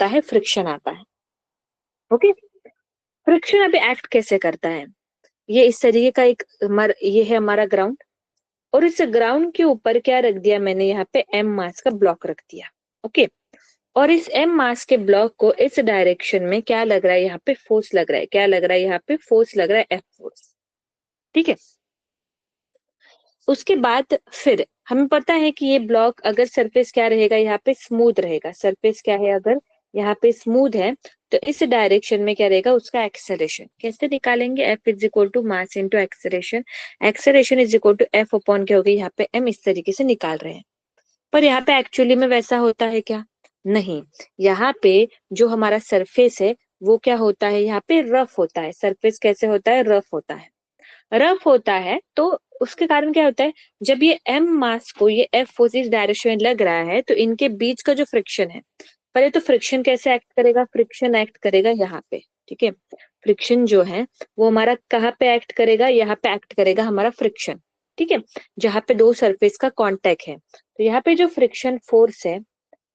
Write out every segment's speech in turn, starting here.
आता है, फ्रिक्शन आता है। ओके, फ्रिक्शन अभी एक्ट कैसे करता है, ये इस तरीके का ये है हमारा ग्राउंड, और इस ग्राउंड के ऊपर क्या रख दिया मैंने, यहाँ पे एम मास का ब्लॉक रख दिया। ओके, और इस एम मास के ब्लॉक को इस डायरेक्शन में क्या लग रहा है, यहाँ पे फोर्स लग रहा है, क्या लग रहा है, यहाँ पे फोर्स लग रहा है, एफ फोर्स। ठीक है, उसके बाद फिर हमें पता है कि ये ब्लॉक अगर सरफेस क्या रहेगा, यहाँ पे स्मूथ रहेगा, सरफेस क्या है अगर यहाँ पे स्मूथ है, तो इस डायरेक्शन में क्या रहेगा उसका एक्सेलरेशन। कैसे निकालेंगे, F is equal to mass into acceleration, acceleration is equal to F upon क्या होगी, यहाँ पे एम, इस तरीके से निकाल रहे हैं। पर यहाँ पे एक्चुअली में वैसा होता है क्या, नहीं, यहाँ पे जो हमारा सरफेस है वो क्या होता है, यहाँ पे रफ होता है, सरफेस कैसे होता है, रफ होता है, रफ होता है। तो उसके कारण क्या होता है, जब ये एम मास को ये एफ फोर्स इस डायरेक्शन में लग रहा है, तो इनके बीच का जो फ्रिक्शन है, पहले तो फ्रिक्शन कैसे एक्ट करेगा, फ्रिक्शन एक्ट करेगा यहाँ पे। ठीक है, फ्रिक्शन जो है वो हमारा कहाँ पे एक्ट करेगा, यहाँ पे एक्ट करेगा हमारा फ्रिक्शन। ठीक है, जहाँ पे दो सरफेस का कांटेक्ट है, तो यहाँ पे जो फ्रिक्शन फोर्स है,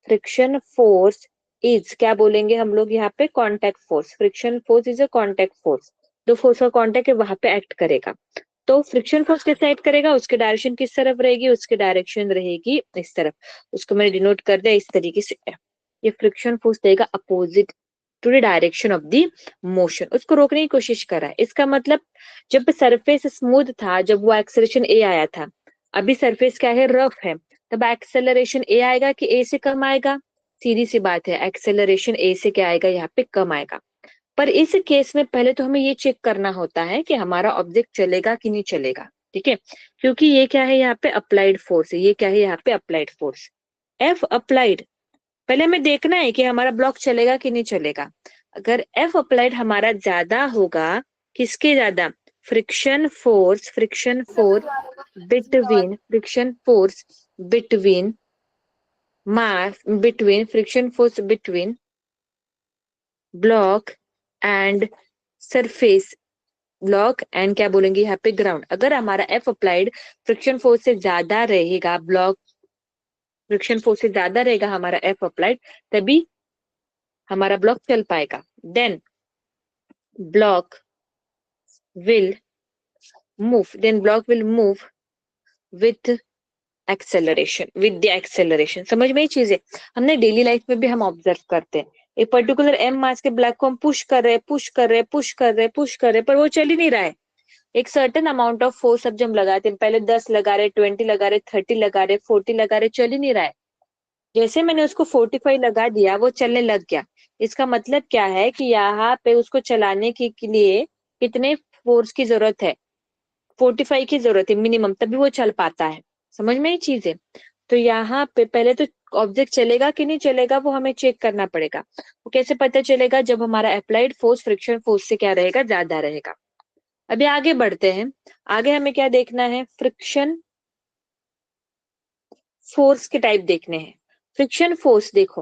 फ्रिक्शन फोर्स इज क्या बोलेंगे हम लोग, यहाँ पे contact force, friction force is a contact force, दो फोर्स का कांटेक्ट है वहां पे एक्ट करेगा। तो फ्रिक्शन फोर्स कैसे एक्ट करेगा, उसकी डायरेक्शन किस तरफ रहेगी, उसकी डायरेक्शन रहेगी इस तरफ, उसको मैंने डिनोट कर दिया इस तरीके से F। ये फ्रिक्शन फोर्स देगा opposite to the direction of the motion, उसको रोकने की कोशिश कर रहा है। इसका मतलब जब सरफेस स्मूथ था, जब वो एक्सेलरेशन ए आया था, अभी सरफेस क्या है, रफ है, तब एक्सेलरेशन ए आएगा कि ए से कम आएगा, सीधी सी बात है, एक्सेलरेशन ए से क्या आएगा, यहाँ पे कम आएगा। पर इस केस में पहले तो हमें ये चेक करना होता है कि हमारा ऑब्जेक्ट चलेगा कि नहीं चलेगा। ठीक है, क्योंकि ये क्या है, यहाँ पे अप्लाइड फोर्स है, ये क्या है, यहाँ पे अप्लाइड फोर्स, एफ अप्लाइड। पहले हमें देखना है कि हमारा ब्लॉक चलेगा कि नहीं चलेगा। अगर एफ अप्लाइड हमारा ज्यादा होगा, किसके ज्यादा, friction force between, friction force between mass, between friction force between block and surface, block and क्या बोलेंगे यहाँ पे ग्राउंड, अगर हमारा एफ अप्लाइड फ्रिक्शन फोर्स से ज्यादा रहेगा, ब्लॉक फ्रिक्शन फोर्स से ज्यादा रहेगा हमारा एफ अप्लाइड, तभी हमारा ब्लॉक चल पाएगा। Then block will block will move with acceleration, with the acceleration. समझ में ये चीजें हमने डेली लाइफ में भी हम ऑब्जर्व करते हैं, एक पर्टिकुलर एम मास के ब्लॉक को हम पुश कर रहे हैं, पुश कर रहे हैं, पुश कर रहे हैं, पुश कर रहे हैं, पर वो चल ही नहीं रहा है। एक सर्टेन अमाउंट ऑफ फोर्स अब जब हम लगाते हैं, पहले 10 लगा रहे, 20 लगा रहे, 30 लगा रहे, 40 लगा रहे, चल ही नहीं रहा है। जैसे मैंने उसको 45 लगा दिया, वो चलने लग गया। इसका मतलब क्या है कि यहाँ पे उसको चलाने के लिए कितने फोर्स की जरूरत है, 45 की जरूरत है मिनिमम, तभी वो चल पाता है। समझ में ये चीज है। तो यहाँ पे पहले तो ऑब्जेक्ट चलेगा कि नहीं चलेगा वो हमें चेक करना पड़ेगा। वो कैसे पता चलेगा, जब हमारा अप्लाइड फोर्स फ्रिक्शन फोर्स से क्या रहेगा, ज्यादा रहेगा। अभी आगे बढ़ते हैं, आगे हमें क्या देखना है, फ्रिक्शन फोर्स के टाइप देखने हैं। फ्रिक्शन फोर्स देखो,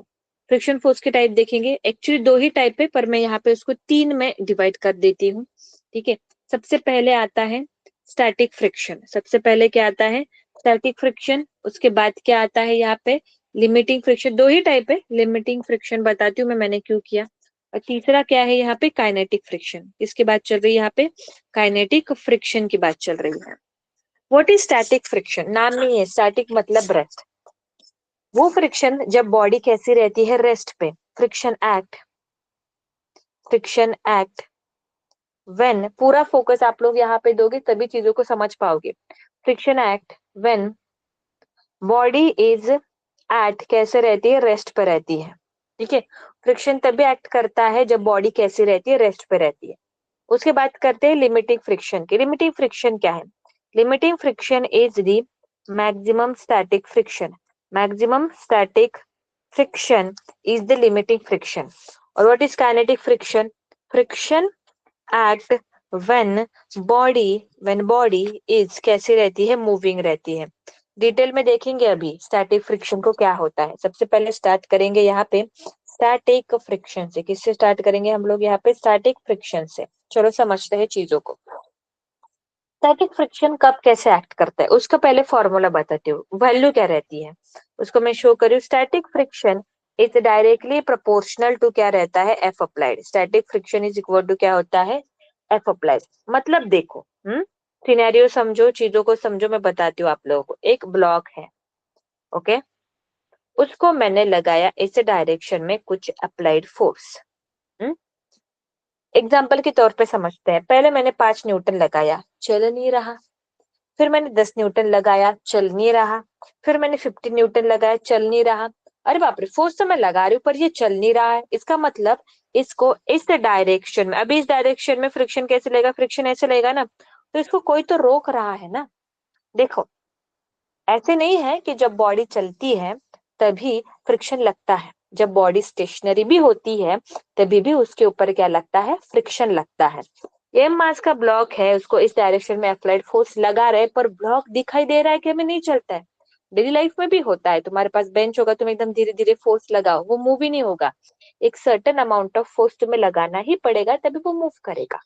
फ्रिक्शन फोर्स के टाइप देखेंगे, एक्चुअली दो ही टाइप है, पर मैं यहाँ पे उसको तीन में डिवाइड कर देती हूँ। ठीक है, सबसे पहले आता है स्टैटिक फ्रिक्शन, सबसे पहले क्या आता है, स्टैटिक फ्रिक्शन। उसके बाद क्या आता है यहाँ पे, लिमिटिंग फ्रिक्शन। दो ही टाइप है, लिमिटिंग फ्रिक्शन बताती हूँ मैं मैंने क्यों किया। और तीसरा क्या है यहाँ पे, काइनेटिक फ्रिक्शन। इसके बाद चल रही है यहाँ पे काइनेटिक फ्रिक्शन की बात चल रही है। व्हाट इज स्टैटिक फ्रिक्शन, नाम नहीं है, स्टैटिक मतलब रेस्ट। वो फ्रिक्शन जब बॉडी कैसी रहती है, रेस्ट पे, friction act, friction act when, पूरा फोकस आप लोग यहाँ पे दोगे तभी चीजों को समझ पाओगे। Friction act when body is at, कैसे रहती है, रेस्ट पे रहती है। ठीक है, फ्रिक्शन तभी एक्ट करता है जब बॉडी कैसी रहती है, रेस्ट पे रहती है। उसके बाद करते हैं लिमिटिंग फ्रिक्शन की। लिमिटिंग फ्रिक्शन क्या है, limiting friction is the maximum static friction, maximum static friction is the limiting friction. और what is kinetic friction, friction act when body is कैसी रहती है, moving रहती है। डिटेल में देखेंगे अभी स्टैटिक फ्रिक्शन को क्या होता है। सबसे पहले स्टार्ट करेंगे यहाँ पे स्टैटिक फ्रिक्शन से। किससे स्टार्ट करेंगे हम लोग, यहाँ पे स्टैटिक फ्रिक्शन से। चलो समझते हैं चीजों को। स्टैटिक फ्रिक्शन कब कैसे एक्ट करता है उसका पहले फॉर्मूला बताती हूँ, वैल्यू क्या रहती है उसको मैं शो करी हूँ। Static friction it's directly proportional to क्या रहता है, F applied. Static friction is equal to क्या होता है, एफ अप्लाइड। मतलब देखो, सिनेरियो समझो, चीजों को समझो, मैं बताती हूँ आप लोगों को। एक ब्लॉक है, ओके, उसको मैंने लगाया इस डायरेक्शन में कुछ अप्लाइड फोर्स। एग्जाम्पल के तौर पे समझते हैं। पहले मैंने 5 न्यूटन लगाया, चल नहीं रहा। फिर मैंने 10 न्यूटन लगाया, चल नहीं रहा। फिर मैंने 50 न्यूटन लगाया, चल नहीं रहा। अरे बाप रे, फोर्स तो मैं लगा रही हूँ पर ये चल नहीं रहा है। इसका मतलब इसको इस डायरेक्शन में, अभी इस डायरेक्शन में फ्रिक्शन कैसे लेगा, फ्रिक्शन ऐसे लेगा ना, तो इसको कोई तो रोक रहा है ना। देखो, ऐसे नहीं है कि जब बॉडी चलती है तभी फ्रिक्शन लगता है। जब बॉडी स्टेशनरी भी होती है तभी भी उसके ऊपर क्या लगता है, फ्रिक्शन लगता है। एम मास का ब्लॉक है, उसको इस डायरेक्शन में अप्लाइड फोर्स लगा रहे, पर ब्लॉक दिखाई दे रहा है कि हमें नहीं चलता है। डेली लाइफ में भी होता है, तुम्हारे पास बेंच होगा, तुम एकदम धीरे धीरे फोर्स लगाओ, वो मूव ही नहीं होगा। एक सर्टेन अमाउंट ऑफ फोर्स तुम्हें लगाना ही पड़ेगा, तभी वो मूव करेगा।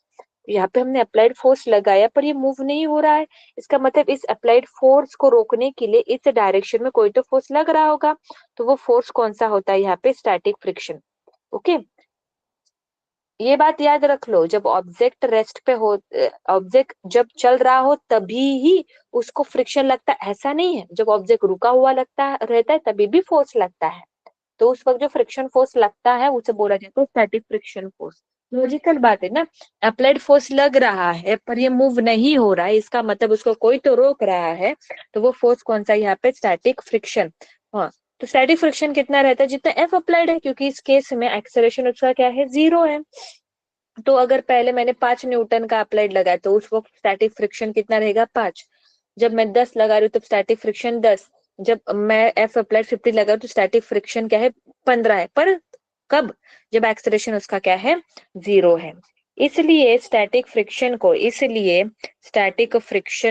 यहाँ पे हमने अप्लाइड फोर्स लगाया पर ये मूव नहीं हो रहा है। इसका मतलब इस अप्लाइड फोर्स को रोकने के लिए इस डायरेक्शन में कोई तो फोर्स लग रहा होगा। तो वो फोर्स कौन सा होता है यहाँ पे, स्टैटिक फ्रिक्शन। ओके, ये बात याद रख लो, जब ऑब्जेक्ट रेस्ट पे हो, ऑब्जेक्ट जब चल रहा हो तभी ही उसको फ्रिक्शन लगता है, ऐसा नहीं है। जब ऑब्जेक्ट रुका हुआ लगता है रहता है तभी भी फोर्स लगता है। तो उस वक्त जो फ्रिक्शन फोर्स लगता है उसे बोला जाता है स्टैटिक फ्रिक्शन फोर्स। लॉजिकल बात है ना। अप्लाइड फोर्स लग रहा है पर ये मूव नहीं हो रहा है, इसका मतलब उसको कोई तो रोक रहा है। तो वो फोर्स कौन सा है यहाँ पे, स्टैटिक फ्रिक्शन। हाँ, तो स्टैटिक फ्रिक्शन कितना रहता है, जितना एफ अप्लाइड है, क्योंकि इस केस में एक्सेलरेशन उसका क्या है, 0 है। तो अगर पहले मैंने 5 न्यूटन का अप्लाइड लगाया तो उस वक्त स्टैटिक फ्रिक्शन कितना रहेगा, 5। जब मैं 10 लगा रही हूँ तब स्टैटिक फ्रिक्शन 10। जब मैं एफ अप्लाइड 50 लगा रही हूँ तो स्टैटिक फ्रिक्शन क्या है, 15 है। पर कब, जब एक्सेलरेशन उसका क्या है, 0 है। इसलिए स्टैटिक फ्रिक्शन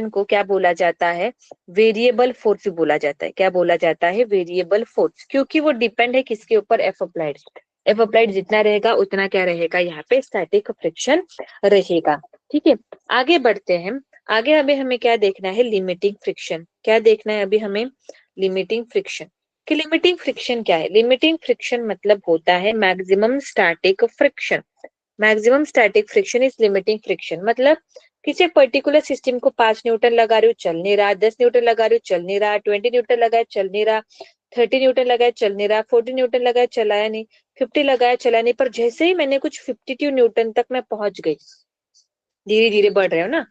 को क्या बोला जाता है, वेरिएबल फोर्स बोला जाता है। क्या बोला जाता है, वेरिएबल फोर्स, क्योंकि वो डिपेंड है किसके ऊपर, एफ अप्लाइड। एफ अप्लाइड जितना रहेगा उतना क्या रहेगा, यहाँ पे स्टैटिक फ्रिक्शन रहेगा। ठीक है, आगे बढ़ते हैं। आगे अभी हमें क्या देखना है, लिमिटिंग फ्रिक्शन। क्या देखना है अभी हमें, लिमिटिंग फ्रिक्शन। कि लिमिटिंग फ्रिक्शन क्या है, लिमिटिंग फ्रिक्शन मतलब होता है maximum static friction. Maximum static friction is limiting friction. मतलब किसी पर्टिकुलर सिस्टम को 5 न्यूटन लगा रही हूँ, चल नहीं रहा। 10 न्यूटन लगा रही हूँ, चल नहीं रहा। 20 न्यूटन लगाया, चल नहीं रहा। 30 न्यूटन लगाया, चल नहीं रहा। 40 न्यूटन लगाया, चलाया नहीं। 50 लगाया, चला नहीं। पर जैसे ही मैंने कुछ 52 न्यूटन तक मैं पहुंच गई, धीरे धीरे बढ़ रहे हो ना,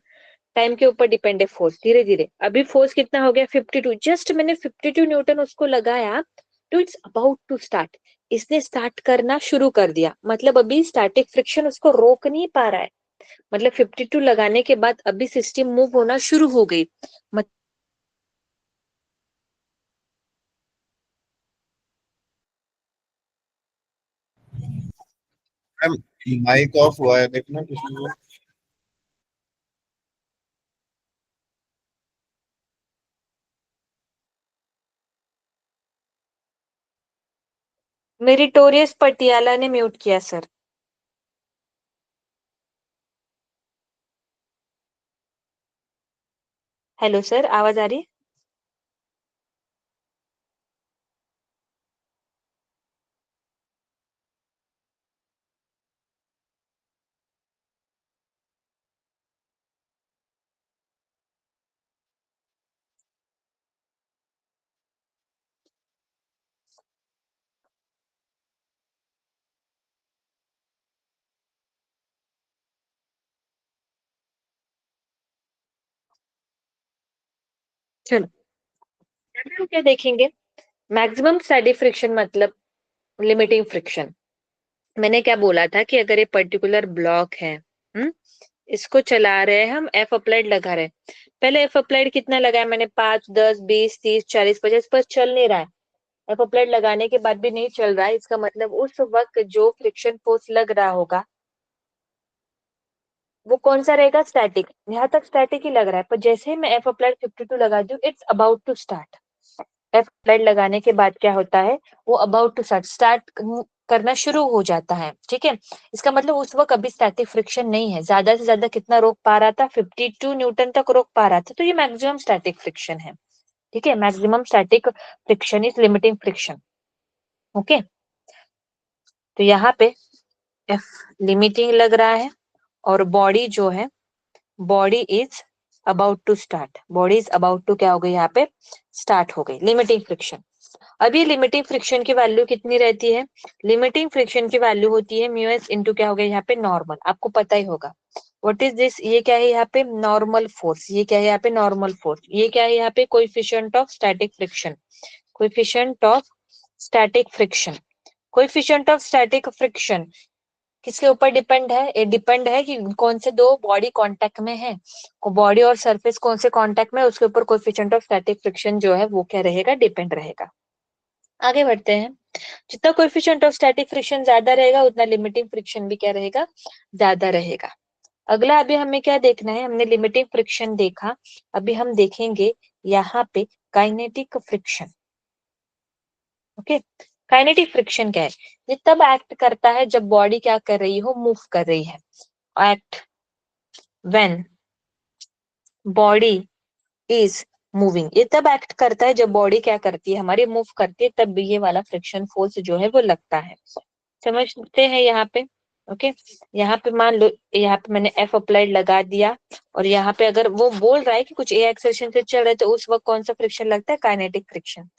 टाइम के ऊपर डिपेंड है फोर्स, धीरे धीरे। अभी फोर्स कितना हो गया, 52। जस्ट मैंने 52 न्यूटन उसको लगाया, तो इट्स अबाउट टू स्टार्ट। इसने स्टार्ट करना शुरू कर दिया, मतलब अभी स्टैटिक फ्रिक्शन उसको रोक नहीं पा रहा है। मतलब 52 लगाने के बाद अभी सिस्टम मूव होना शुरू हो गई। मैम, माइक ऑफ हुआ है, देखना किसी को। मेरिटोरियस पटियाला ने म्यूट किया सर। हेलो सर, आवाज आ रही है। चलो, अभी हम क्या देखेंगे, मैक्सिमम स्टैटिक फ्रिक्शन मतलब लिमिटिंग फ्रिक्शन। मैंने क्या बोला था कि अगर ये पर्टिकुलर ब्लॉक है, इसको चला रहे हैं हम, एफ अप्लाइड लगा रहे हैं। पहले एफ अप्लाइड कितना लगाया मैंने, 5, 10, 20, 30, 40, 50, पर चल नहीं रहा है। एफ अप्लाइड लगाने के बाद भी नहीं चल रहा है, इसका मतलब उस वक्त जो फ्रिक्शन फोर्स लग रहा होगा वो कौन सा रहेगा, स्टैटिक। यहाँ तक स्टैटिक ही लग रहा है, पर जैसे ही मैं एफ अप्लाइड 52 लगा दूं, it's about to start. F applied लगाने के बाद क्या होता है, वो अबाउट टू स्टार्ट, करना शुरू हो जाता है। ठीक है, इसका मतलब उस वक्त अभी स्टैटिक फ्रिक्शन नहीं है। ज्यादा से ज्यादा कितना रोक पा रहा था, 52 न्यूटन तक रोक पा रहा था। तो ये मैक्सिमम स्टैटिक फ्रिक्शन है। ठीक है, maximum static friction is limiting friction. Okay, तो यहाँ पे एफ लिमिटिंग लग रहा है और बॉडी जो है body is about to start, body is about to क्या हो गई यहाँ पे स्टार्ट हो गई लिमिटिंग फ्रिक्शन। अब ये लिमिटिंग फ्रिक्शन की वैल्यू कितनी रहती है? लिमिटिंग फ्रिक्शन की वैल्यू होती है म्यू एस इंटू क्या हो गया यहाँ पे नॉर्मल, आपको पता ही होगा व्हाट इज दिस, ये क्या है यहाँ पे नॉर्मल फोर्स, ये क्या है यहाँ पे नॉर्मल फोर्स, ये क्या है यहाँ पे coefficient of static friction, coefficient of static friction, coefficient of static friction किसके ऊपर डिपेंड है? ये डिपेंड है कि कौन से दो बॉडी कांटेक्ट में है, बॉडी और सरफेस कौन से कांटेक्ट में है, उसके ऊपर कोएफिशिएंट ऑफ स्टैटिक फ्रिक्शन जो है वो क्या रहेगा, डिपेंड रहेगा। आगे बढ़ते हैं, जितना कोएफिशिएंट ऑफ स्टैटिक फ्रिक्शन ज्यादा रहेगा उतना लिमिटिंग फ्रिक्शन भी क्या रहेगा, ज्यादा रहेगा। अगला अभी हमें क्या देखना है, हमने लिमिटिंग फ्रिक्शन देखा, अभी हम देखेंगे यहाँ पे kinetic friction. Okay, kinetic friction क्या है? ये तब एक्ट करता है जब बॉडी क्या कर रही हो, मूव कर रही है। Act when body is moving, ये तब एक्ट करता है जब बॉडी क्या करती है, हमारी मूव करती है, तब भी ये वाला फ्रिक्शन फोर्स जो है वो लगता है। समझते हैं यहाँ पे? ओके, यहाँ पे मान लो यहाँ पे मैंने एफ अप्लाइड लगा दिया और यहाँ पे अगर वो बोल रहा है कि कुछ ए एक्सेलरेशन से चल रहा है तो उस वक्त कौन सा फ्रिक्शन लगता है, काइनेटिक फ्रिक्शन।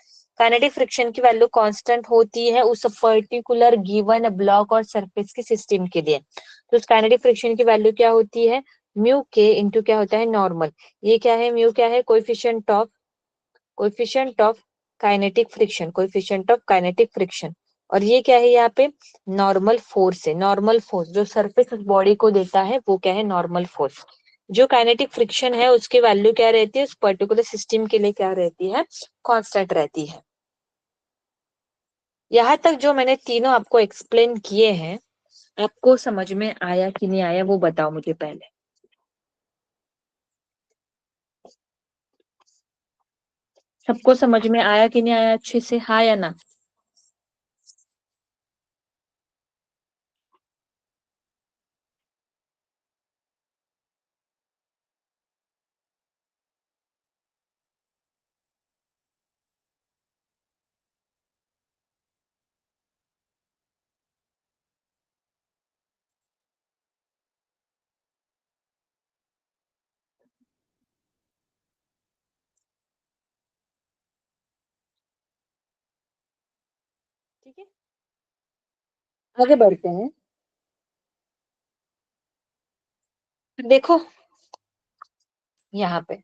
काइनेटिक फ्रिक्शन की वैल्यू कांस्टेंट होती है उस पर्टिकुलर गिवन ब्लॉक और सरफेस के सिस्टम के लिए। तो उस काइनेटिक फ्रिक्शन की वैल्यू क्या होती है, म्यू के इंटू क्या होता है नॉर्मल। ये क्या है, म्यू क्या है, coefficient of kinetic friction, coefficient of kinetic friction. और ये क्या है यहाँ पे नॉर्मल फोर्स है, नॉर्मल फोर्स जो सरफेस उस बॉडी को देता है वो क्या है नॉर्मल फोर्स। जो काइनेटिक फ्रिक्शन है उसकी वैल्यू क्या रहती है, उस पर्टिकुलर सिस्टम के लिए क्या रहती है, कांस्टेंट रहती है। यहाँ तक जो मैंने तीनों आपको एक्सप्लेन किए हैं, आपको समझ में आया कि नहीं आया वो बताओ मुझे पहले। सबको समझ में आया कि नहीं आया अच्छे से, हाँ या ना? ठीक है, आगे बढ़ते हैं। देखो यहाँ पे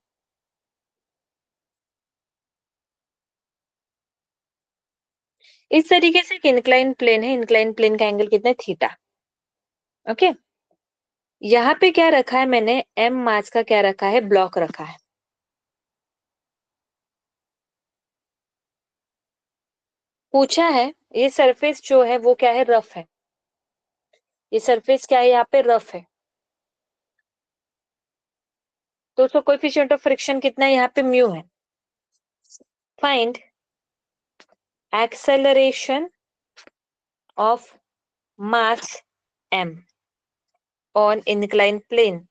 इस तरीके से एक इंक्लाइन प्लेन है, इंक्लाइन प्लेन का एंगल कितना है, थीटा। ओके, यहाँ पे क्या रखा है मैंने, एम मास का क्या रखा है, ब्लॉक रखा है। पूछा है ये सरफेस जो है वो क्या है, रफ है। ये सरफेस क्या है यहाँ पे, रफ है। तो उसका कोएफिशिएंट ऑफ फ्रिक्शन कितना है, यहाँ पे म्यू है। Find acceleration of mass m on incline plane,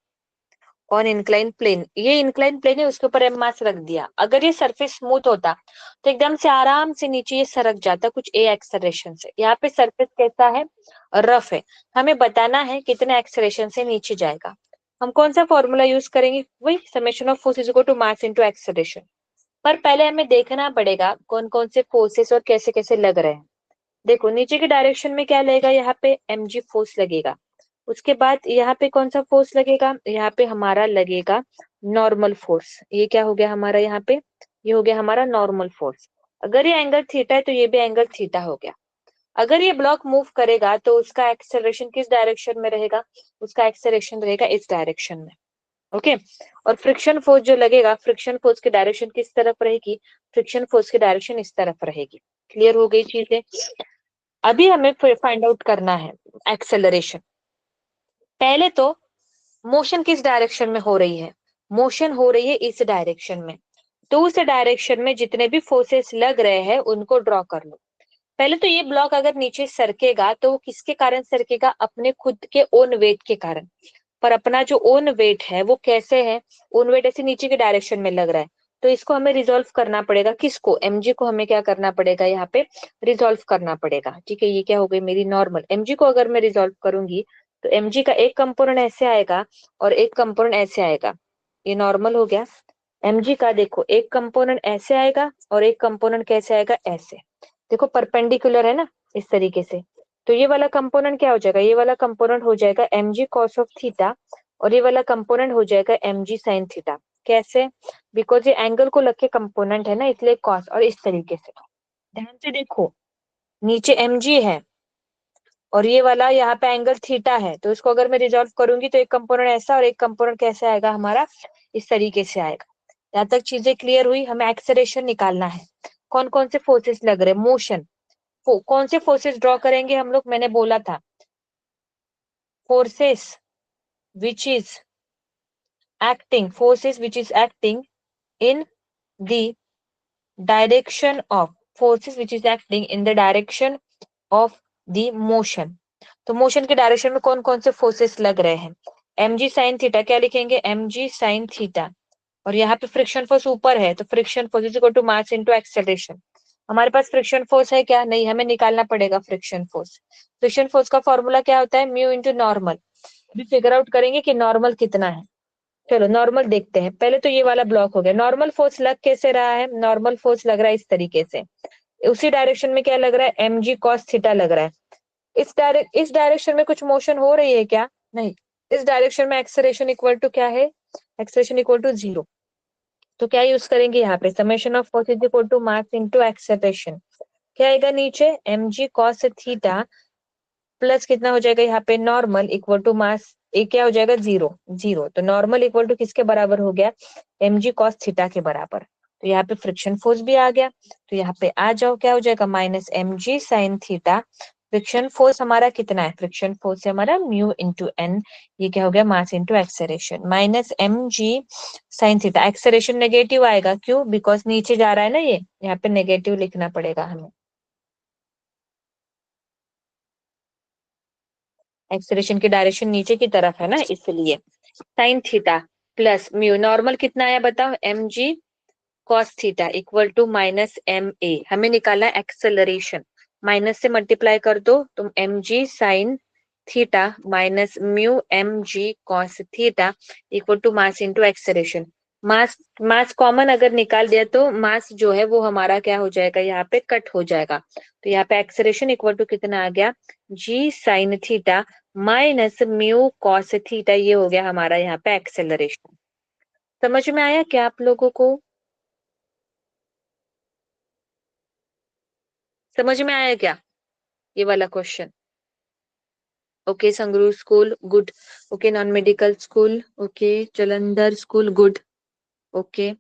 on incline plane, ये इंक्लाइन प्लेन है उसके ऊपर एम मास रख दिया। अगर ये सरफेस स्मूथ होता तो एकदम से आराम से नीचे ये सरक जाता कुछ ए एक्सेलरेशन से। यहाँ पे सरफेस कैसा है, रफ है। हमें बताना है कितने एक्सेलरेशन से नीचे जाएगा। हम कौन सा फॉर्मूला यूज करेंगे, वही summation of force is equal to mass into acceleration. पर पहले हमें देखना पड़ेगा कौन कौन से फोर्सेस और कैसे कैसे लग रहे हैं। देखो नीचे के डायरेक्शन में क्या लगेगा, यहाँ पे mg फोर्स लगेगा। उसके बाद यहाँ पे कौन सा फोर्स लगेगा, यहाँ पे हमारा लगेगा नॉर्मल फोर्स। ये क्या हो गया हमारा, यहाँ पे ये हो गया हमारा नॉर्मल फोर्स। अगर ये एंगल थीटा है तो ये भी एंगल थीटा हो गया। अगर ये ब्लॉक मूव करेगा तो उसका एक्सेलरेशन किस डायरेक्शन में रहेगा, उसका एक्सेलरेशन रहेगा इस डायरेक्शन में। ओके, और फ्रिक्शन फोर्स जो लगेगा, फ्रिक्शन फोर्स की डायरेक्शन किस तरफ रहेगी, फ्रिक्शन फोर्स की डायरेक्शन इस तरफ रहेगी। क्लियर हो गई चीजें? अभी हमें फाइंड आउट करना है एक्सेलरेशन। पहले तो मोशन किस डायरेक्शन में हो रही है, मोशन हो रही है इस डायरेक्शन में। तो उस डायरेक्शन में जितने भी फोर्सेस लग रहे हैं उनको ड्रॉ कर लो। पहले तो ये ब्लॉक अगर नीचे सरकेगा तो वो किसके कारण सरकेगा, अपने खुद के ओन वेट के कारण। पर अपना जो ओन वेट है वो कैसे है, ओन वेट ऐसे नीचे के डायरेक्शन में लग रहा है, तो इसको हमें रिजोल्व करना पड़ेगा, किसको, mg को हमें क्या करना पड़ेगा, यहाँ पे रिजोल्व करना पड़ेगा। ठीक है, ये क्या हो गई मेरी नॉर्मल, mg को अगर मैं रिजोल्व करूंगी तो mg का एक कंपोनेंट ऐसे आएगा और एक कंपोनेंट ऐसे आएगा, ये नॉर्मल हो गया। mg का देखो एक कंपोनेंट ऐसे आएगा और एक कंपोनेंट कैसे आएगा, ऐसे, देखो परपेंडिकुलर है ना, इस तरीके से। तो ये वाला कंपोनेंट क्या हो जाएगा, ये वाला कंपोनेंट हो जाएगा mg cos ऑफ थीटा और ये वाला कंपोनेंट हो जाएगा mg sin थीटा। कैसे, बिकॉज ये एंगल को लग के कंपोनेंट है ना, इसलिए कॉस, और इस तरीके से ध्यान से देखो, नीचे mg है और ये वाला यहाँ पे एंगल थीटा है, तो इसको अगर मैं रिजॉल्व करूंगी तो एक कंपोनेंट ऐसा और एक कंपोनेंट कैसे आएगा हमारा, इस तरीके से आएगा। यहाँ तक चीजें क्लियर हुई, हमें एक्सेलरेशन निकालना है, कौन कौन से फोर्सेस लग रहे, मोशन, कौन से फोर्सेस ड्रॉ करेंगे हम लोग, मैंने बोला था forces which is acting, forces which is acting in the direction of, forces which is acting in the direction of the motion। तो मोशन के डायरेक्शन में कौन कौन से फोर्सेस लग रहे हैं, mg sin थीटा, क्या लिखेंगे mg sin थीटा, और यहाँ पे फ्रिक्शन फोर्स ऊपर है तो friction force is equal to mass into acceleration. हमारे पास फ्रिक्शन फोर्स है क्या, नहीं, हमें निकालना पड़ेगा फ्रिक्शन फोर्स। फ्रिक्शन फोर्स का फॉर्मूला क्या होता है, म्यू इंटू नॉर्मल। अभी फिगर आउट करेंगे कि नॉर्मल कितना है। चलो नॉर्मल देखते हैं, पहले तो ये वाला ब्लॉक हो गया, नॉर्मल फोर्स लग कैसे रहा है, नॉर्मल फोर्स लग रहा है इस तरीके से, उसी डायरेक्शन में क्या लग रहा है, mg cos थीटा लग रहा है। इस डायरेक्शन में कुछ मोशन हो रही है क्या, नहीं, इस डायरेक्शन में एक्सेलरेशन इक्वल टू क्या है, एक्सेलरेशन इक्वल टू 0। तो क्या यूज करेंगे यहाँ पे, summation of force is equal to mass into acceleration. क्या आएगा नीचे, mg cos थीटा प्लस कितना हो जाएगा यहाँ पे नॉर्मल इक्वल टू मास, एक क्या हो जाएगा, 0 0, तो नॉर्मल इक्वल टू किसके बराबर हो गया, mg cos थीटा के बराबर। तो यहाँ पे फ्रिक्शन फोर्स भी आ गया, तो यहाँ पे आ जाओ, क्या हो जाएगा minus mg sin theta. Friction force हमारा कितना है, फ्रिक्शन फोर्स है हमारा म्यू इंटू एन, ये क्या हो गया मास into acceleration, minus mg sin theta. Acceleration negative आएगा, क्यों, बिकॉज नीचे जा रहा है ना ये, यहाँ पे नेगेटिव लिखना पड़ेगा हमें, एक्सेलरेशन की डायरेक्शन नीचे की तरफ है ना, इसलिए sine theta plus mu, normal कितना आया बताओ, mg cos theta equal to minus M A, हमें निकालना है एक्सेलरेशन, माइनस से मल्टीप्लाई कर दो तुम mg sine theta minus mu mg cos theta equal to mass into acceleration. Mass, mass common अगर निकाल दिया तो मास जो है वो हमारा क्या हो जाएगा, यहाँ पे कट हो जाएगा, तो यहाँ पे एक्सेलरेशन इक्वल टू कितना आ गया, g sign theta minus mu cos theta, ये हो गया हमारा यहाँ पे एक्सेलरेशन। समझ में आया क्या आप लोगों को, समझ में आया क्या ये वाला question. Okay Sangrur school good, okay non medical school, okay Jalandhar school good, okay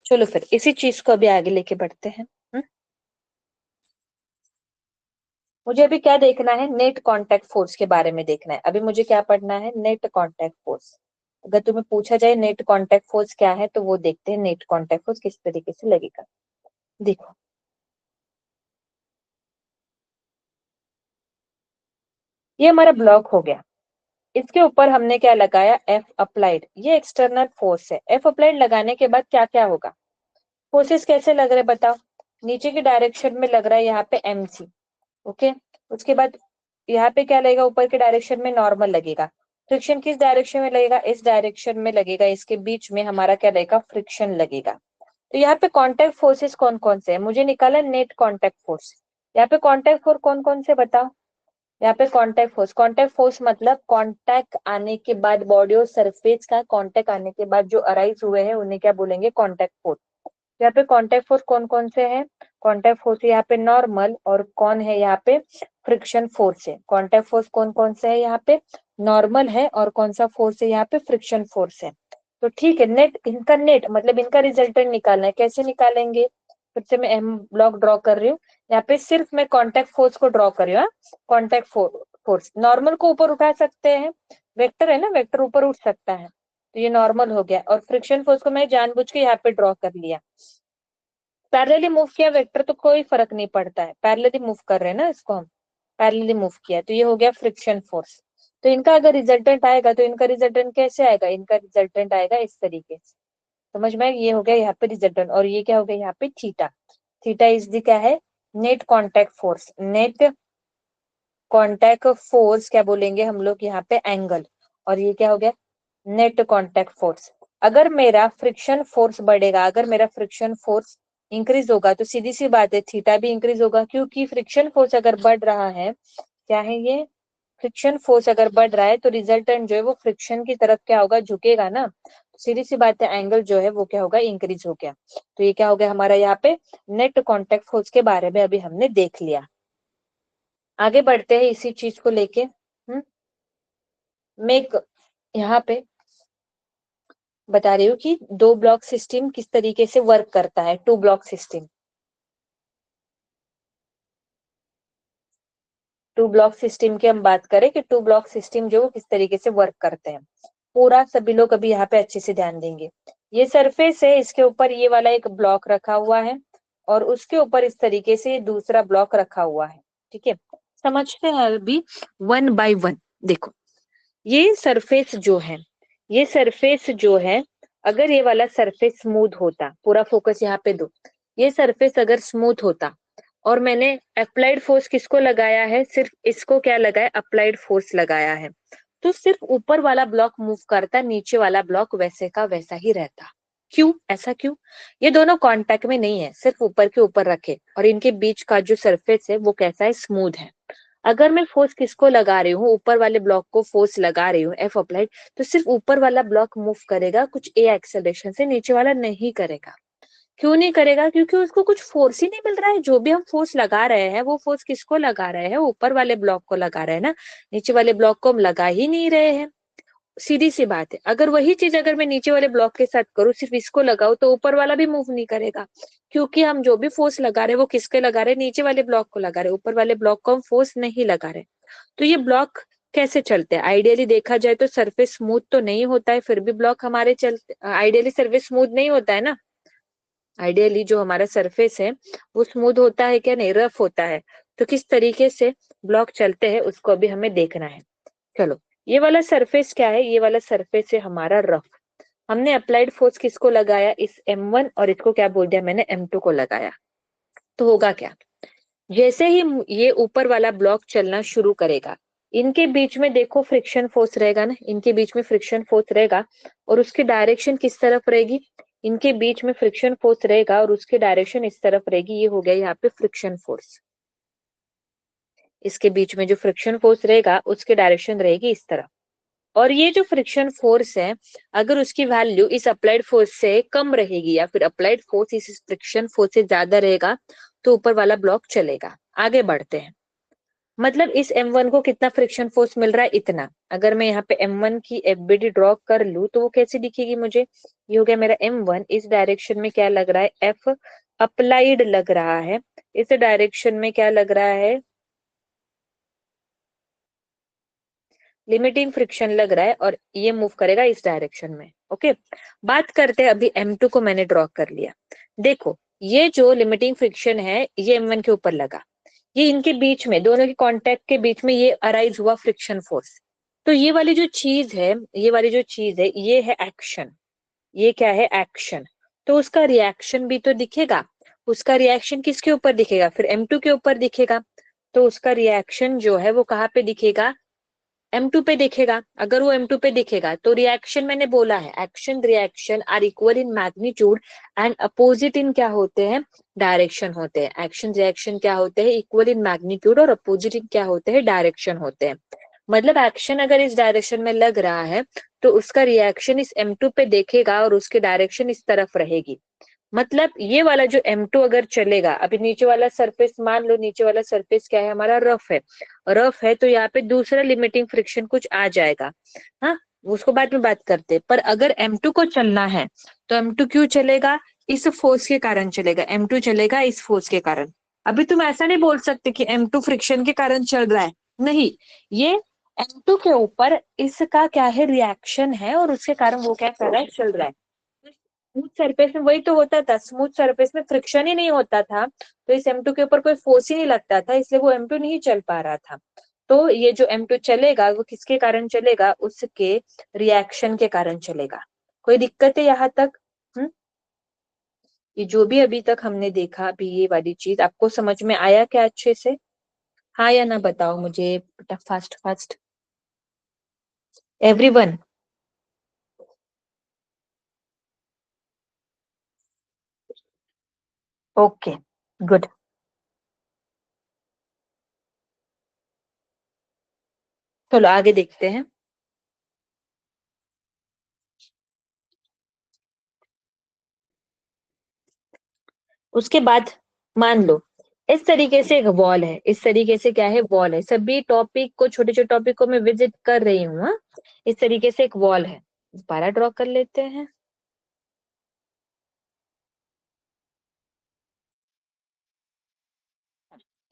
चलो फिर इसी चीज को अभी आगे लेके बढ़ते हैं। मुझे अभी क्या देखना है, नेट कांटेक्ट फोर्स के बारे में देखना है, अभी मुझे क्या पढ़ना है, नेट कांटेक्ट फोर्स। अगर तुम्हें पूछा जाए नेट कांटेक्ट फोर्स क्या है तो वो देखते हैं, नेट कांटेक्ट फोर्स किस तरीके से लगेगा। देखो ये हमारा ब्लॉक हो गया, इसके ऊपर हमने क्या लगाया, एफ अप्लाइड, ये एक्सटर्नल फोर्स है। एफ अप्लाइड लगाने के बाद क्या क्या होगा, फोर्सेस कैसे लग रहे बताओ, नीचे की डायरेक्शन में लग रहा है यहाँ पे mc, ओके, उसके बाद यहाँ पे क्या लगेगा, ऊपर के डायरेक्शन में नॉर्मल लगेगा। फ्रिक्शन किस डायरेक्शन में लगेगा, इस डायरेक्शन में लगेगा, इसके बीच में हमारा क्या लगेगा, फ्रिक्शन लगेगा। तो यहाँ पे कांटेक्ट फोर्सेस कौन कौन से हैं, मुझे निकाला नेट कांटेक्ट फोर्स। यहाँ पे कांटेक्ट फोर्स कौन कौन से बताओ, यहाँ पे कांटेक्ट फोर्स मतलब कांटेक्ट आने के बाद, बॉडी और सरफेस का कांटेक्ट आने के बाद जो अराइज हुए हैं उन्हें क्या बोलेंगे, कांटेक्ट फोर्स। यहाँ पे कांटेक्ट फोर्स कौन कौन से हैं, कांटेक्ट फोर्स यहाँ पे नॉर्मल और कौन है यहाँ पे फ्रिक्शन फोर्स है। कांटेक्ट फोर्स कौन कौन से है यहाँ पे, नॉर्मल है और कौन सा फोर्स है यहाँ पे, फ्रिक्शन फोर्स है। तो ठीक है, नेट, इनका नेट मतलब इनका रिजल्टेंट निकालना है, कैसे निकालेंगे, फिर से मैं एम ब्लॉक ड्रॉ कर रही हूँ, यहाँ पे सिर्फ मैं कांटेक्ट फोर्स को ड्रॉ कर रही हूँ। कांटेक्ट फोर्स नॉर्मल को ऊपर उठा सकते हैं, वेक्टर है ना, वेक्टर ऊपर उठ सकता है, तो ये नॉर्मल हो गया, और फ्रिक्शन फोर्स को मैं जानबूझ के यहाँ पे ड्रॉ कर लिया। पैरेलली मूव किया वेक्टर तो कोई फर्क नहीं पड़ता है, पैरेलली मूव कर रहे हैं ना इसको हम, पैरेलली मूव किया, तो ये हो गया फ्रिक्शन फोर्स। तो इनका अगर रिजल्टेंट आएगा तो इनका रिजल्टेंट कैसे आएगा, इनका रिजल्टेंट आएगा इस तरीके से, समझ में? ये हो गया यहाँ पे रिजल्टेंट, और ये क्या हो गया यहाँ पे थीटा। थीटा इज द क्या है, net contact force. Net contact force क्या बोलेंगे हम लोग यहाँ पे, एंगल। और ये क्या हो गया, नेट कांटेक्ट फोर्स। अगर मेरा फ्रिक्शन फोर्स बढ़ेगा, अगर मेरा फ्रिक्शन फोर्स इंक्रीज होगा, तो सीधी सी बात है थीटा भी इंक्रीज होगा, क्योंकि फ्रिक्शन फोर्स अगर बढ़ रहा है, क्या है ये, फ्रिक्शन फोर्स अगर बढ़ रहा है तो रिजल्टेंट जो है वो फ्रिक्शन की तरफ क्या होगा, झुकेगा ना। सीधी सी बात है एंगल जो है वो क्या होगा, इंक्रीज हो गया। तो ये क्या हो गया हमारा यहाँ पे, नेट कांटेक्ट फोर्स के बारे में अभी हमने देख लिया। आगे बढ़ते हैं इसी चीज को लेके। मैं एक यहाँ पे बता रही हूँ कि दो ब्लॉक सिस्टम किस तरीके से वर्क करता है, two block system. Two block system की हम बात करें कि टू ब्लॉक सिस्टम जो किस तरीके से वर्क करते हैं, पूरा सभी लोग अभी यहाँ पे अच्छे से ध्यान देंगे। ये सरफेस है, इसके ऊपर ये वाला एक ब्लॉक रखा हुआ है, और उसके ऊपर इस तरीके से दूसरा ब्लॉक रखा हुआ है, ठीक है। समझते हैं अभी वन बाय वन। देखो ये सरफेस जो है, ये सरफेस जो है, अगर ये वाला सरफेस स्मूथ होता, पूरा फोकस यहाँ पे दो, ये सरफेस अगर स्मूथ होता और मैंने अप्लाइड फोर्स किसको लगाया है, सिर्फ इसको क्या लगाया, अप्लाइड फोर्स लगाया है, तो सिर्फ ऊपर वाला ब्लॉक मूव करता, नीचे वाला ब्लॉक वैसे का वैसा ही रहता। क्यों, ऐसा क्यों? ये दोनों कांटेक्ट में नहीं है, सिर्फ ऊपर के ऊपर रखे, और इनके बीच का जो सरफेस है वो कैसा है, स्मूथ है। अगर मैं फोर्स किसको लगा रही हूँ, ऊपर वाले ब्लॉक को फोर्स लगा रही हूँ, एफ अप्लाइड, तो सिर्फ ऊपर वाला ब्लॉक मूव करेगा कुछ ए एक्सेलरेशन से, नीचे वाला नहीं करेगा। क्यों नहीं करेगा? क्योंकि उसको कुछ फोर्स ही नहीं मिल रहा है। जो भी हम फोर्स लगा रहे हैं वो फोर्स किसको लगा रहे हैं, ऊपर वाले ब्लॉक को लगा रहे हैं ना, नीचे वाले ब्लॉक को हम लगा ही नहीं रहे हैं। सीधी सी बात है, अगर वही चीज अगर मैं नीचे वाले ब्लॉक के साथ करूँ, सिर्फ इसको लगाऊं, तो ऊपर वाला भी मूव नहीं करेगा, क्योंकि हम जो भी फोर्स लगा रहे हैं वो किसके लगा रहे हैं, नीचे वाले ब्लॉक को लगा रहे हैं, ऊपर वाले ब्लॉक को हम फोर्स नहीं लगा रहे। तो ये ब्लॉक कैसे चलते हैं? आइडियली देखा जाए तो सरफेस स्मूथ तो नहीं होता है, फिर भी ब्लॉक हमारे चलते, आइडियली सरफेस स्मूथ नहीं होता है ना। आइडियली जो हमारा सरफेस है वो स्मूथ होता है क्या, नहीं, रफ होता है। तो किस तरीके से ब्लॉक चलते हैं उसको अभी हमें देखना है। चलो, ये वाला सरफेस क्या है, ये वाला सरफेस है हमारा रफ। हमने अप्लाइड फोर्स किसको लगाया, इस M1, और इसको क्या बोल दिया मैंने, M2 को लगाया। तो होगा क्या, जैसे ही ये ऊपर वाला ब्लॉक चलना शुरू करेगा, इनके बीच में देखो फ्रिक्शन फोर्स रहेगा ना, इनके बीच में फ्रिक्शन फोर्स रहेगा, और उसकी डायरेक्शन किस तरफ रहेगी, इनके बीच में फ्रिक्शन फोर्स रहेगा और उसकी डायरेक्शन इस तरफ रहेगी। ये हो गया यहाँ पे फ्रिक्शन फोर्स। इसके बीच में जो फ्रिक्शन फोर्स रहेगा उसकी डायरेक्शन रहेगी इस तरफ। और ये जो फ्रिक्शन फोर्स है, अगर उसकी वैल्यू इस अप्लाइड फोर्स से कम रहेगी, या फिर अप्लाइड फोर्स इस फ्रिक्शन फोर्स से ज्यादा रहेगा, तो ऊपर वाला ब्लॉक चलेगा। आगे बढ़ते हैं। मतलब इस M1 को कितना फ्रिक्शन फोर्स मिल रहा है, इतना। अगर मैं यहाँ पे M1 की एफबीडी ड्रॉ कर लूं तो वो कैसे दिखेगी मुझे, ये हो गया मेरा M1, इस डायरेक्शन में क्या लग रहा है, F अप्लाइड लग रहा है, इस डायरेक्शन में क्या लग रहा है, लिमिटिंग फ्रिक्शन लग रहा है, और ये मूव करेगा इस डायरेक्शन में। ओके, बात करते हैं अभी M2 को मैंने ड्रॉ कर लिया। देखो ये जो लिमिटिंग फ्रिक्शन है ये M1 के ऊपर लगा, ये इनके बीच में, दोनों के कांटेक्ट के बीच में ये अराइज हुआ फ्रिक्शन फोर्स। तो ये वाली जो चीज है, ये वाली जो चीज है, ये है एक्शन। ये क्या है, एक्शन। तो उसका रिएक्शन भी तो दिखेगा। उसका रिएक्शन किसके ऊपर दिखेगा, फिर M2 के ऊपर दिखेगा। तो उसका रिएक्शन जो है वो कहाँ पे दिखेगा, M2 पे दिखेगा। अगर वो M2 पे दिखेगा तो रिएक्शन, मैंने बोला है action reaction are equal in magnitude and opposite in क्या होते हैं, डायरेक्शन होते हैं। एक्शन रिएक्शन क्या होते हैं, इक्वल इन मैग्नीट्यूड, और अपोजिट इन क्या होते हैं, डायरेक्शन होते हैं। मतलब एक्शन अगर इस डायरेक्शन में लग रहा है तो उसका रिएक्शन इस M2 पे देखेगा और उसकी डायरेक्शन इस तरफ रहेगी। मतलब ये वाला जो M2 अगर चलेगा, अभी नीचे वाला सरफेस मान लो, नीचे वाला सरफेस क्या है हमारा, रफ है। रफ है तो यहाँ पे दूसरा लिमिटिंग फ्रिक्शन कुछ आ जाएगा, हाँ, उसको बाद में बात करते हैं। पर अगर M2 को चलना है तो M2 क्यों चलेगा, इस फोर्स के कारण चलेगा। M2 चलेगा इस फोर्स के कारण। अभी तुम ऐसा नहीं बोल सकते कि M2 फ्रिक्शन के कारण चल रहा है, नहीं, ये M2 के ऊपर इसका क्या है, रिएक्शन है, और उसके कारण वो क्या कर रहा है, चल रहा है। स्मूथ सरफेस में वही तो होता था, स्मूथ सरफेस में फ्रिक्शन ही नहीं होता था, तो इस M2 के ऊपर कोई फोर्स ही नहीं लगता था, इसलिए वो M2 नहीं चल पा रहा था। तो ये जो M2 चलेगा वो किसके कारण चलेगा, उसके रिएक्शन के कारण चलेगा। कोई दिक्कत है यहाँ तक? ये जो भी अभी तक हमने देखा, अभी ये वाली चीज आपको समझ में आया क्या अच्छे से? हाँ या ना बताओ मुझे, fast fast everyone. Okay, good. चलो आगे देखते हैं। उसके बाद मान लो इस तरीके से एक वॉल है, इस तरीके से क्या है, वॉल है। सभी टॉपिक को, छोटे छोटे टॉपिक को मैं विजिट कर रही हूँ, हाँ? इस तरीके से एक वॉल है, दोबारा ड्रॉ कर लेते हैं।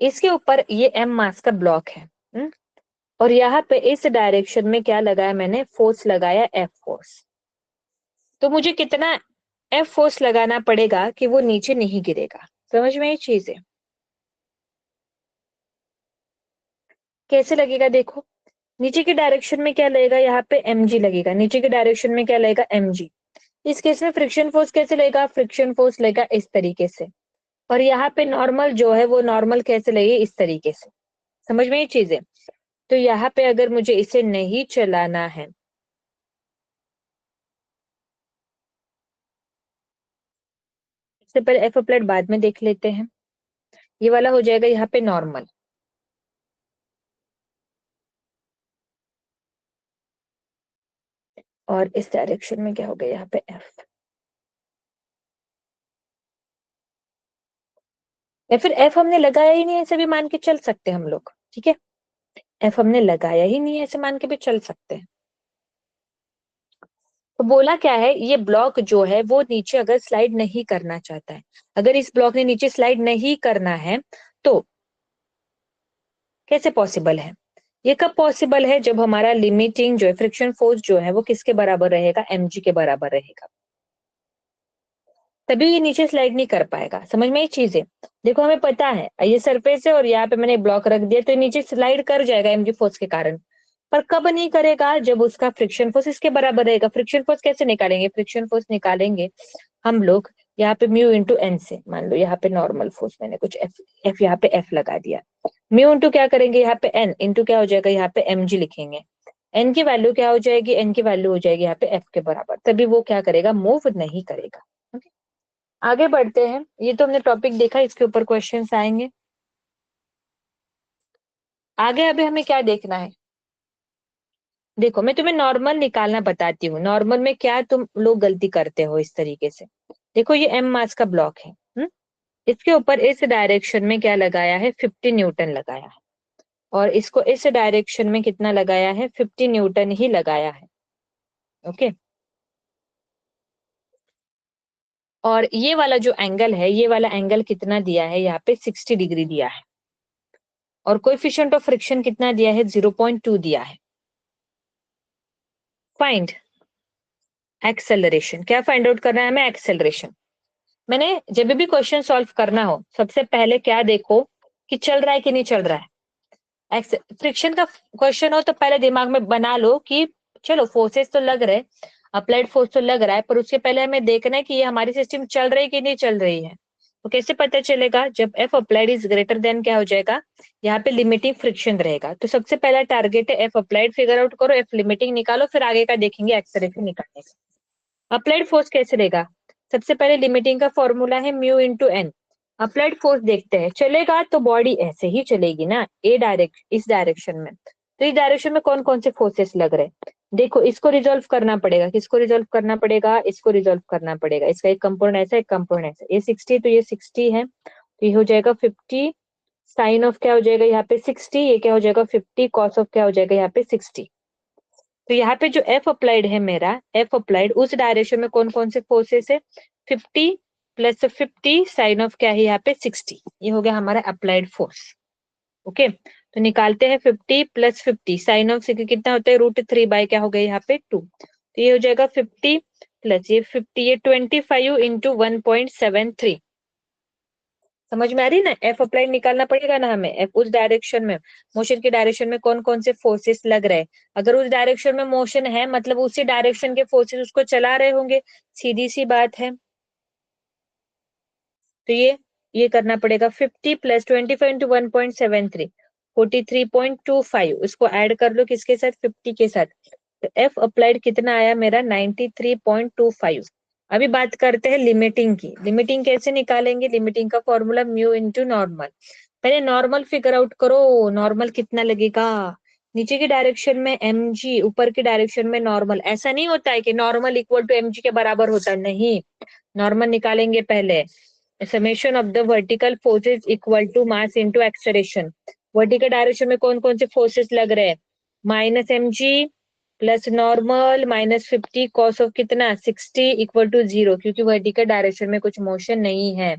इसके ऊपर ये M मास का ब्लॉक है, और यहाँ पे इस डायरेक्शन में क्या लगाया मैंने, फोर्स लगाया, F फोर्स। तो मुझे कितना F फोर्स लगाना पड़ेगा कि वो नीचे नहीं गिरेगा? समझ में ये चीज है? कैसे लगेगा देखो, नीचे के डायरेक्शन में क्या लगेगा, यहाँ पे mg लगेगा, नीचे के डायरेक्शन में क्या लगेगा, mg। इस केस में फ्रिक्शन फोर्स कैसे लगेगा, फ्रिक्शन फोर्स लगेगा इस तरीके से, और यहाँ पे नॉर्मल जो है वो नॉर्मल कैसे लगेगी, इस तरीके से। समझ में ये चीज है? तो यहाँ पे अगर मुझे इसे नहीं चलाना है, इससे पहले एफ अप्लाइड बाद में देख लेते हैं। ये वाला हो जाएगा यहाँ पे नॉर्मल, और इस डायरेक्शन में क्या हो गया यहाँ पे एफ, या फिर एफ हमने लगाया ही नहीं है ऐसे भी मान के चल सकते हैं हम लोग, ठीक है? एफ हमने लगाया ही नहीं है ऐसे मान के भी चल सकते हैं। तो बोला क्या है, ये ब्लॉक जो है वो नीचे अगर स्लाइड नहीं करना चाहता है, अगर इस ब्लॉक ने नीचे स्लाइड नहीं करना है, तो कैसे पॉसिबल है? ये कब पॉसिबल है, जब हमारा लिमिटिंग जो है, फ्रिक्शन फोर्स जो है वो किसके बराबर रहेगा, mg के बराबर रहेगा, तभी ये नीचे स्लाइड नहीं कर पाएगा। समझ में ये चीज है? देखो हमें पता है ये सरफेस है और यहाँ पे मैंने ब्लॉक रख दिया, तो ये नीचे स्लाइड कर जाएगा mg फोर्स के कारण। पर कब नहीं करेगा, जब उसका फ्रिक्शन फोर्स इसके बराबर रहेगा। फ्रिक्शन फोर्स कैसे निकालेंगे, फ्रिक्शन फोर्स निकालेंगे हम लोग यहाँ पे म्यू इंटू एन से। मान लो यहाँ पे नॉर्मल फोर्स मैंने कुछ एफ यहाँ पे एफ लगा दिया, म्यू इंटू क्या करेंगे, यहाँ पे एन इंटू क्या हो जाएगा, यहाँ पे mg लिखेंगे। एन की वैल्यू क्या हो जाएगी, एन की वैल्यू हो जाएगी यहाँ पे एफ के बराबर, तभी वो क्या करेगा, मूव नहीं करेगा। Okay? आगे बढ़ते हैं, ये तो हमने टॉपिक देखा, इसके ऊपर क्वेश्चंस आएंगे। आगे अभी हमें क्या देखना है, देखो मैं तुम्हें नॉर्मल निकालना बताती हूँ। नॉर्मल में क्या तुम लोग गलती करते हो इस तरीके से, देखो ये M मास का ब्लॉक है, इसके ऊपर इस डायरेक्शन में क्या लगाया है, 50 न्यूटन लगाया है, और इसको इस डायरेक्शन में कितना लगाया है, 50 न्यूटन ही लगाया है। ओके, और ये वाला जो एंगल है, ये वाला एंगल कितना दिया है, यहाँ पे 60 डिग्री दिया है, और कोएफिशिएंट ऑफ फ्रिक्शन कितना दिया है, 0.2 दिया है। फाइंड एक्सेलरेशन, क्या फाइंड आउट करना है हमें, एक्सेलरेशन। मैंने जब भी क्वेश्चन सॉल्व करना हो, सबसे पहले क्या देखो कि चल रहा है कि नहीं चल रहा है। फ्रिक्शन का क्वेश्चन हो तो पहले दिमाग में बना लो कि चलो फोर्सेस तो लग रहे, अप्लाइड फोर्स तो लग रहा है, पर उसके पहले हमें देखना है कि ये हमारी सिस्टम चल रही है कि नहीं चल रही है। तो कैसे पता चलेगा, जब F applied is greater than क्या हो जाएगा, यहाँ पे लिमिटिंग फ्रिक्शन रहेगा। तो सबसे पहला टारगेट है एफ अप्लाइड फिगर आउट करो, एफ लिमिटिंग निकालो, फिर आगे का देखेंगे एक्सेलरेशन निकालने का। अप्लाइड फोर्स कैसे लेगा, सबसे पहले लिमिटिंग का फॉर्मूला है mu into N. Applied force देखते हैं, चलेगा तो बॉडी ऐसे ही चलेगी ना, इस डायरेक्शन में। तो इस डायरेक्शन में कौन कौन से फोर्सेस लग रहे हैं, देखो इसको रिजोल्व करना पड़ेगा, किसको रिजोल्व करना पड़ेगा, इसको रिजोल्व करना पड़ेगा। इसका एक कंपोनेंट ऐसा, एक कंपोनेंट ऐसा, ये 60 तो ये 60 है, तो ये हो जाएगा 50 साइन ऑफ क्या हो जाएगा यहाँ पे 60, ये क्या हो जाएगा 50 कॉस ऑफ क्या हो जाएगा यहाँ पे 60। तो यहाँ पे जो एफ अप्लाइड है मेरा, एफ अप्लाइड उस डायरेक्शन में कौन कौन से फोर्सेस है, 50 प्लस 50 साइन ऑफ क्या है यहाँ पे 60, ये हो गया हमारा अप्लाइड फोर्स। ओके, तो निकालते हैं 50 प्लस 50 साइन ऑफ कितना होता है, √3 बाय क्या हो गया यहाँ पे 2, तो ये हो जाएगा 50 प्लस ये 50, ये 25 इंटू 1.73। समझ में आ रही ना? एफ अप्लाई निकालना पड़ेगा ना हमें। एफ उस डायरेक्शन में, मोशन की डायरेक्शन में कौन कौन से फोर्सेस लग रहे हैं। अगर उस डायरेक्शन में मोशन है मतलब उसी डायरेक्शन के फोर्सेस उसको चला रहे होंगे, सीधी सी बात है। तो ये करना पड़ेगा। 50 प्लस 25 इंटू 1.73, 43.25। उसको ऐड कर लो किसके साथ? 50 के साथ। तो एफ अप्लाइड कितना आया मेरा? 93.25। अभी बात करते हैं लिमिटिंग की। लिमिटिंग कैसे निकालेंगे? लिमिटिंग का फॉर्मूला म्यू इंटू नॉर्मल। पहले नॉर्मल फिगर आउट करो। नॉर्मल कितना लगेगा? नीचे की डायरेक्शन में mg, ऊपर की डायरेक्शन में नॉर्मल। ऐसा नहीं होता है कि नॉर्मल इक्वल टू mg के बराबर होता है, नहीं। नॉर्मल निकालेंगे पहले। Summation of the vertical forces equal to mass into acceleration. Vertical direction में कौन कौन से फोर्सेस लग रहे हैं? -mg plus normal -50 cos of कितना? 60 इक्वल टू 0, क्योंकि वर्टिकल डायरेक्शन में कुछ मोशन नहीं है।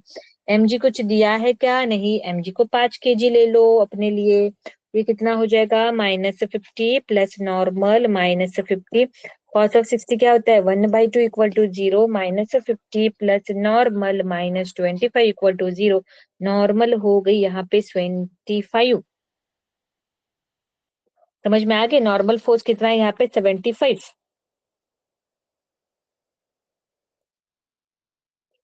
mg कुछ दिया है क्या? नहीं। mg को 5 kg ले लो अपने लिए। ये कितना हो जाएगा? -50 प्लस नॉर्मल -50 कॉस ऑफ 60 क्या होता है? 1/2 equal to 0, -50 plus normal -25 equal to 0। Normal हो गई यहाँ पे 25। समझ में आ गया? नॉर्मल फोर्स कितना है यहाँ पे? 75।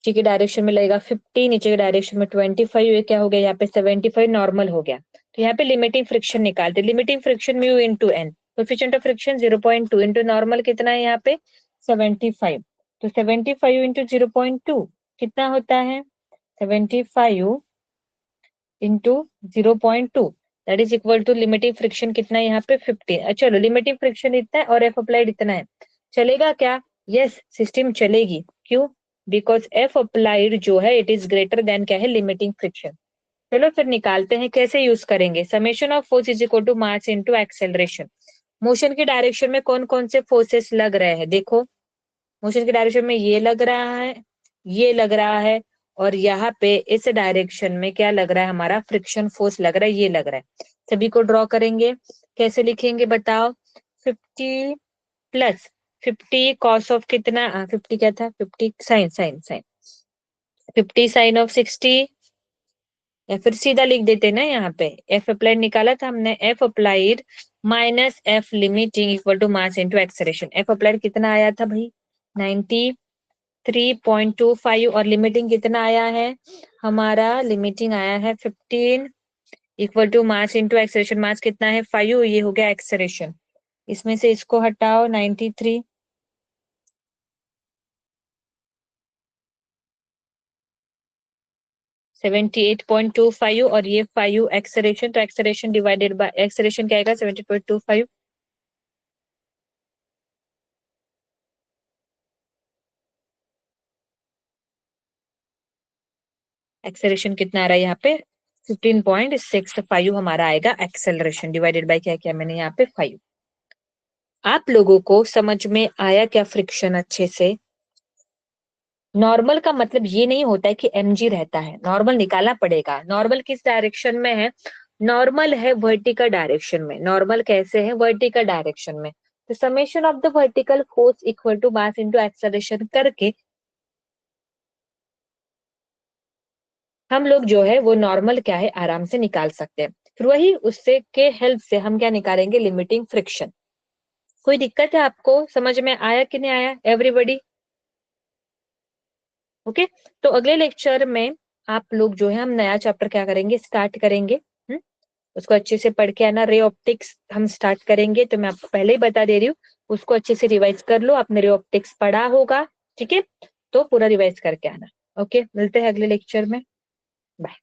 नीचे की डायरेक्शन में लगेगा 50, नीचे की डायरेक्शन में 25। ये क्या हो गया यहाँ पे? 75 नॉर्मल हो गया। तो यहाँ पे लिमिटिंग फ्रिक्शन निकालते। Limiting friction mu into N, coefficient of friction 0.2 into normal कितना है यहाँ पे? 75। तो 75 इंटू 0.2 कितना होता है? 75 into 0.2 that is equal to limiting friction कितना है यहाँ पे? 15। चलो लिमिटिंग फ्रिक्शन इतना है और एफ अप्लाइड इतना है, चलेगा क्या? यस, सिस्टम चलेगी। क्यों? बिकॉज एफ अप्लाइड जो है इट इज ग्रेटर देन क्या है? Limiting friction. चलो फिर निकालते हैं कैसे यूज करेंगे। Summation of force is equal to mass into acceleration. Motion की डायरेक्शन में कौन कौन से फोर्सेस लग रहे हैं? देखो, मोशन की डायरेक्शन में ये लग रहा है, ये लग रहा है, और यहाँ पे इस डायरेक्शन में क्या लग रहा है? हमारा फ्रिक्शन फोर्स लग रहा है, ये लग रहा है। सभी को ड्रॉ करेंगे। कैसे लिखेंगे बताओ? 50 प्लस 50 कॉस ऑफ कितना? 50 क्या था? 50 sine sine sine 50 sine of 60, या फिर सीधा लिख देते ना यहाँ पे। एफ अप्लाइड निकाला था हमने, F applied minus F limiting equal to mass into acceleration. F applied कितना आया था भाई? 93.25। और लिमिटिंग कितना आया है हमारा? लिमिटिंग आया है 15 equal to mass into acceleration. Mass कितना है? 5। ये हो गया एक्सेलरेशन। इसमें से इसको हटाओ, 93 78.25 और ये 5 एक्सेलरेशन। तो एक्सेलरेशन डिवाइडेड बाय एक्सेलरेशन क्या आएगा? 70.25। एक्सेलरेशन कितना आ रहा है यहाँ पे? 15.65 हमारा आएगा एक्सेलरेशन, डिवाइडेड बाय क्या किया मैंने यहाँ पे? 5। आप लोगों को समझ में आया क्या फ्रिक्शन अच्छे से? नॉर्मल का मतलब ये नहीं होता है कि mg रहता है। नॉर्मल निकालना पड़ेगा। नॉर्मल किस डायरेक्शन में है? नॉर्मल है वर्टिकल डायरेक्शन में। नॉर्मल कैसे है? वर्टिकल डायरेक्शन में। तो summation of the vertical force equal to mass into acceleration करके हम लोग जो है वो नॉर्मल क्या है आराम से निकाल सकते हैं। फिर वही उससे के हेल्प से हम क्या निकालेंगे? Limiting friction. कोई दिक्कत है आपको? समझ में आया कि नहीं आया एवरीबॉडी? ओके। तो अगले लेक्चर में आप लोग जो है हम नया चैप्टर क्या करेंगे? स्टार्ट करेंगे। उसको अच्छे से पढ़ के आना। रे ऑप्टिक्स हम स्टार्ट करेंगे, तो मैं आपको पहले ही बता दे रही हूँ, उसको अच्छे से रिवाइज कर लो। आपने रे ऑप्टिक्स पढ़ा होगा, ठीक है? तो पूरा रिवाइज करके आना। ओके, मिलते हैं अगले लेक्चर में। बाय।